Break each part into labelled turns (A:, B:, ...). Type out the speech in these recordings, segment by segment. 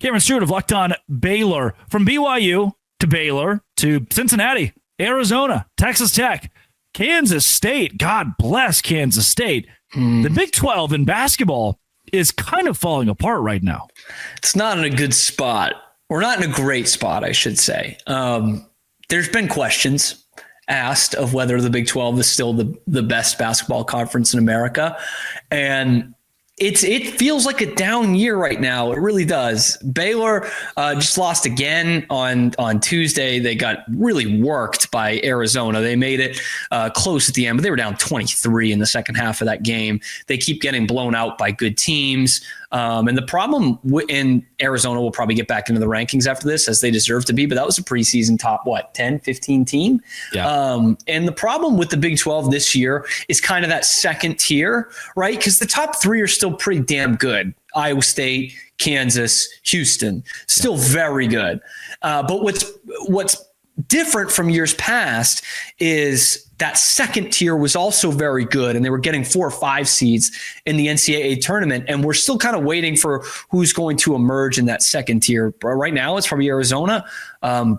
A: Cameron Stewart of Locked On Baylor. From BYU to Baylor to Cincinnati, Arizona, Texas Tech, Kansas State. God bless Kansas State. The Big 12 in basketball is kind of falling apart right now.
B: It's not in a good spot, or not in a great spot, I should say. There's been questions asked of whether the Big 12 is still the best basketball conference in America. And it feels like a down year right now. It really does. Baylor just lost again on Tuesday. They got really worked by Arizona. They made it close at the end, but they were down 23 in the second half of that game. They keep getting blown out by good teams. And the problem in Arizona will probably get back into the rankings after this, as they deserve to be. But that was a preseason top, 10, 15 team. Yeah. And the problem with the Big 12 this year is kind of that second tier, right? Because the top three are still pretty damn good. Iowa State, Kansas, Houston, still very good. But what's different from years past is that second tier was also very good, and they were getting 4 or 5 seeds in the NCAA tournament. And we're still kind of waiting for who's going to emerge in that second tier. But right now, it's probably Arizona.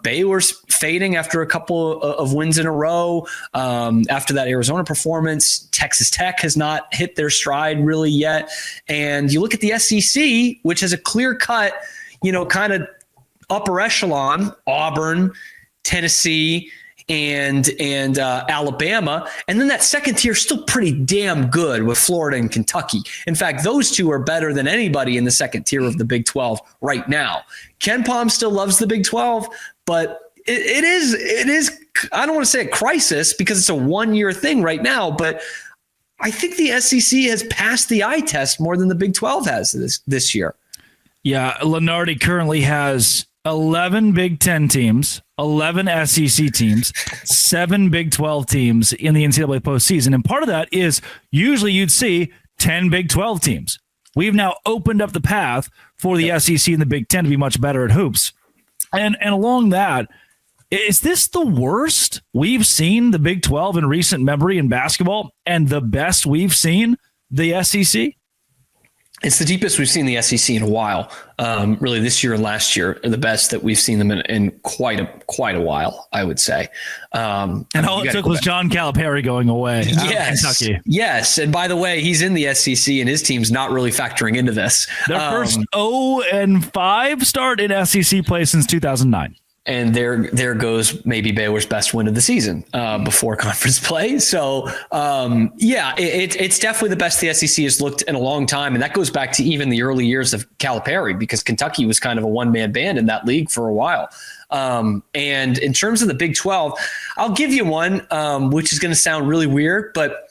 B: Baylor's fading after a couple of wins in a row. After that Arizona performance, Texas Tech has not hit their stride really yet. And you look at the SEC, which has a clear cut, kind of upper echelon, Auburn, Tennessee, and Alabama. And then that second tier is still pretty damn good with Florida and Kentucky. In fact, those two are better than anybody in the second tier of the Big 12 right now. Ken Pom still loves the Big 12, but it is, I don't want to say a crisis because it's a 1-year thing right now, but I think the SEC has passed the eye test more than the Big 12 has this year.
A: Yeah, Lenardi currently has 11 Big 10 teams, 11 SEC teams, 7 Big 12 teams in the NCAA postseason. And part of that is usually you'd see 10 Big 12 teams. We've now opened up the path for the SEC and the Big 10 to be much better at hoops. And along that, is this the worst we've seen the Big 12 in recent memory in basketball and the best we've seen the SEC?
B: It's the deepest we've seen the SEC in a while. Really, this year and last year are the best that we've seen them in quite a while, I would say.
A: And all it took was John Calipari going away.
B: Yes,
A: Kentucky.
B: Yes. And by the way, he's in the SEC, and his team's not really factoring into this.
A: Their first 0-5 start in SEC play since 2009.
B: And there goes maybe Baylor's best win of the season before conference play. So, it's definitely the best the SEC has looked in a long time. And that goes back to even the early years of Calipari, because Kentucky was kind of a one-man band in that league for a while. And in terms of the Big 12, I'll give you one, which is going to sound really weird, but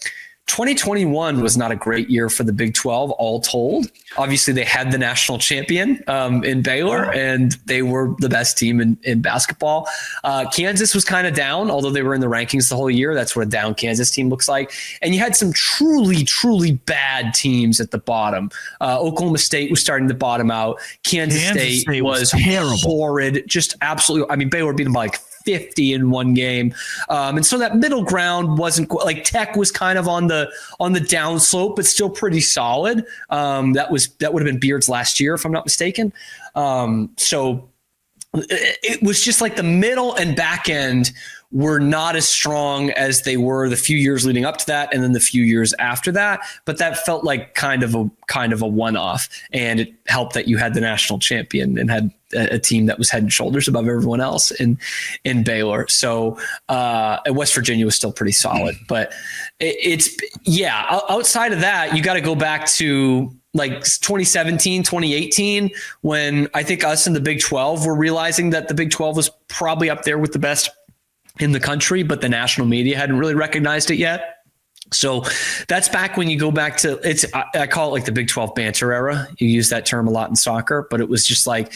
B: 2021 was not a great year for the Big 12, all told. Obviously, they had the national champion in Baylor, and they were the best team in basketball. Kansas was kind of down, although they were in the rankings the whole year. That's what a down Kansas team looks like. And you had some truly, truly bad teams at the bottom. Oklahoma State was starting to bottom out. Kansas State was terrible. Horrid, just absolutely. I mean, Baylor beat them by like 50 in one game. And so that middle ground wasn't like Tech was kind of on the down slope, but still pretty solid. That would have been Beard's last year, if I'm not mistaken. So it was just like the middle and back end were not as strong as they were the few years leading up to that, and then the few years after that. But that felt like kind of a one-off, and it helped that you had the national champion and had a team that was head and shoulders above everyone else in Baylor. So West Virginia was still pretty solid, but outside of that, you got to go back to like 2017, 2018, when I think us in the Big 12 were realizing that the Big 12 was probably up there with the best in the country, but the national media hadn't really recognized it yet. So that's back when you go back to I call it like the Big 12 banter era. You use that term a lot in soccer, but it was just like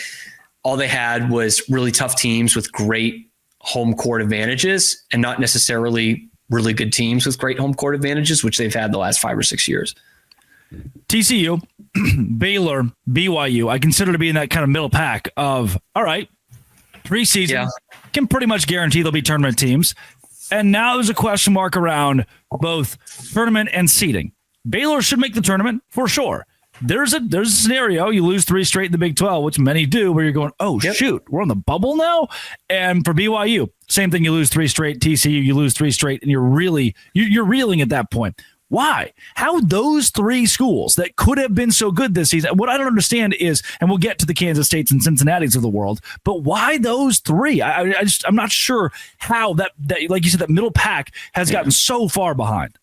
B: all they had was really tough teams with great home court advantages and not necessarily really good teams with great home court advantages, which they've had the last 5 or 6 years.
A: TCU, Baylor, BYU, I consider to be in that kind of middle pack of, all right, preseason can pretty much guarantee they'll be tournament teams. And now there's a question mark around both tournament and seeding. Baylor should make the tournament for sure. there's a scenario you lose 3 straight in the Big 12, which many do, where you're going, shoot, we're on the bubble now. And for BYU, same thing. You lose 3 straight. TCU, you lose 3 straight, and you're reeling at that point. Why? How those 3 schools that could have been so good this season? What I don't understand is, and we'll get to the Kansas States and Cincinnati's of the world, but why those 3? I'm not sure how that like you said, that middle pack has gotten so far behind.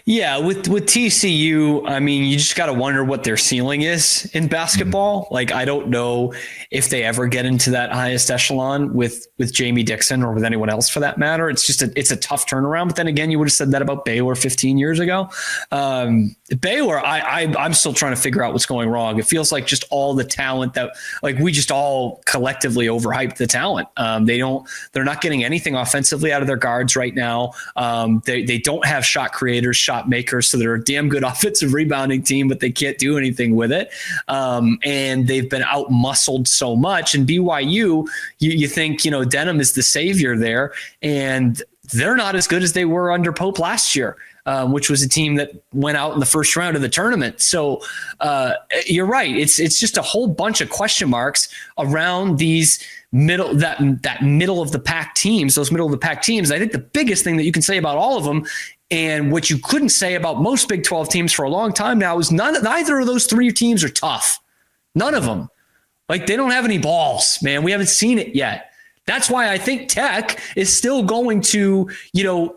B: Yeah, with TCU, I mean, you just got to wonder what their ceiling is in basketball. Like, I don't know if they ever get into that highest echelon with Jamie Dixon or with anyone else for that matter. It's just it's a tough turnaround. But then again, you would have said that about Baylor 15 years ago. Baylor, I'm still trying to figure out what's going wrong. It feels like just all the talent that, like, we just all collectively overhyped the talent. They're not getting anything offensively out of their guards right now. They don't have shot creators, shot makers, so they're a damn good offensive rebounding team, but they can't do anything with it. And they've been out muscled so much. And BYU, you think, Denham is the savior there, and they're not as good as they were under Pope last year, which was a team that went out in the first round of the tournament. So you're right. It's just a whole bunch of question marks around these that middle of the pack teams, those middle of the pack teams. I think the biggest thing that you can say about all of them, and what you couldn't say about most Big 12 teams for a long time now, is neither of those 3 teams are tough. None of them. Like, they don't have any balls, man. We haven't seen it yet. That's why I think Tech is still going to,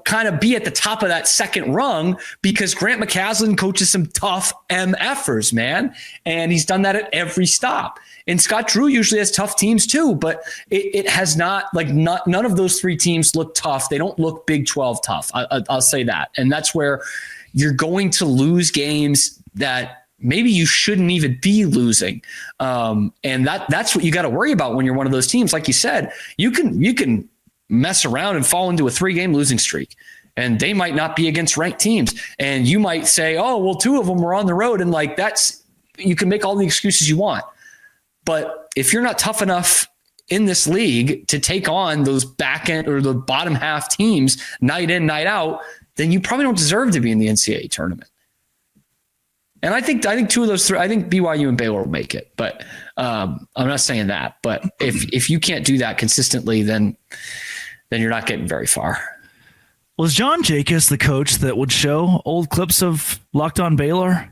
B: kind of be at the top of that second rung, because Grant McCaslin coaches some tough MFers, man. And he's done that at every stop. And Scott Drew usually has tough teams too, but it has not, none of those 3 teams look tough. They don't look Big 12 tough. I'll say that. And that's where you're going to lose games that maybe you shouldn't even be losing. And that's what you got to worry about when you're one of those teams. Like you said, you can mess around and fall into a 3-game losing streak, and they might not be against ranked teams. And you might say, oh, well, 2 of them were on the road. And you can make all the excuses you want. But if you're not tough enough in this league to take on those back end or the bottom half teams night in, night out, then you probably don't deserve to be in the NCAA tournament. And I think 2 of those 3, I think BYU and Baylor will make it, but I'm not saying that. But if you can't do that consistently, then you're not getting very far.
A: Was John Jacobs the coach that would show old clips of Locked On Baylor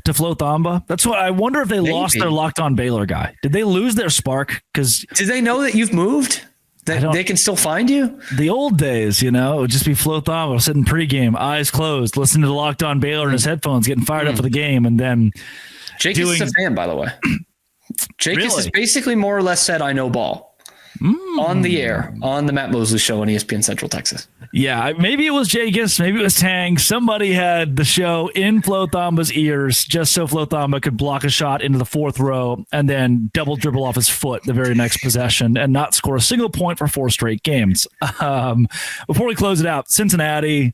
A: to Flo Thamba? That's what I wonder, if they lost their Locked On Baylor guy. Did they lose their spark? Because
B: did they know that you've moved? That they can still find you?
A: The old days, it would just be Flo Thamba sitting pregame, eyes closed, listening to Locked On Baylor in his headphones, getting fired up for the game, and then
B: Jacobs is a fan, by the way. Jacobs is basically more or less said, "I know ball." On the air, on the Matt Mosley show on ESPN Central Texas.
A: Yeah, maybe it was Jacobs, maybe it was Tang. Somebody had the show in Flo Thamba's ears just so Flo Thamba could block a shot into the 4th row and then double dribble off his foot the very next possession and not score a single point for 4 straight games. Before we close it out, Cincinnati,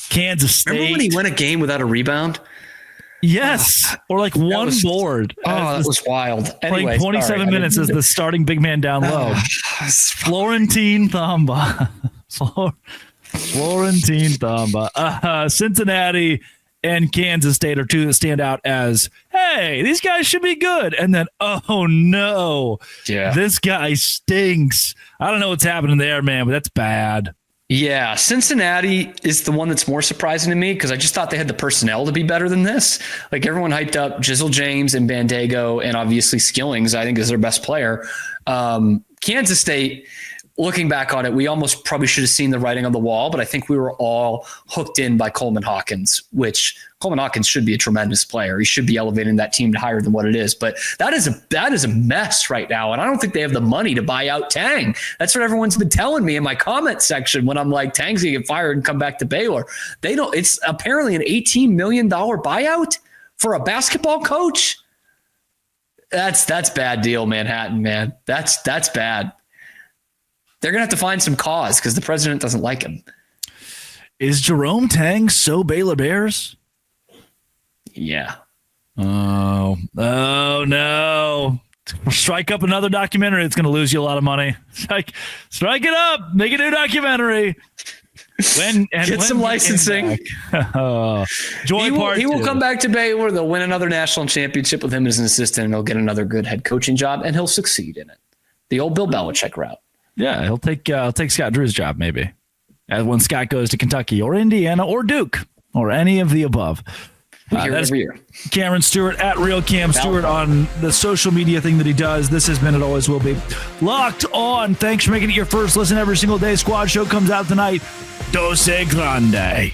A: Kansas State.
B: Remember when he went a game without a rebound?
A: Yes, or one board.
B: That was wild. Anyway,
A: playing 27 minutes as the starting big man down low. Florentine Thamba. Florentine Thamba. Cincinnati and Kansas State are 2 that stand out as, hey, these guys should be good. And then, oh, no, this guy stinks. I don't know what's happening there, man, but that's bad.
B: Yeah, Cincinnati is the one that's more surprising to me, because I just thought they had the personnel to be better than this. Like, everyone hyped up Jizzle James and Bandego, and obviously Skillings, I think, is their best player. Kansas State, looking back on it, we almost probably should have seen the writing on the wall, but I think we were all hooked in by Coleman Hawkins, which Coleman Hawkins should be a tremendous player. He should be elevating that team to higher than what it is. But that is a mess right now. And I don't think they have the money to buy out Tang. That's what everyone's been telling me in my comment section when I'm like, Tang's going to get fired and come back to Baylor. They don't. It's apparently an $18 million buyout for a basketball coach. That's bad deal, Manhattan, man. That's bad. They're going to have to find some cause because the president doesn't like him.
A: Is Jerome Tang so Baylor Bears?
B: Yeah.
A: Oh, no. Strike up another documentary. It's going to lose you a lot of money. Strike it up. Make a new documentary.
B: Get some licensing.
A: Joy
B: he will come back to Baylor. They'll win another national championship with him as an assistant, and he'll get another good head coaching job, and he'll succeed in it. The old Bill Belichick route.
A: Yeah, he'll take Scott Drew's job maybe. When Scott goes to Kentucky or Indiana or Duke or any of the above. That's Cameron Stewart at Real Cam Stewart on the social media thing that he does. This has been It Always Will Be. Locked On. Thanks for making it your first listen every single day. Squad Show comes out tonight. Dose Grande.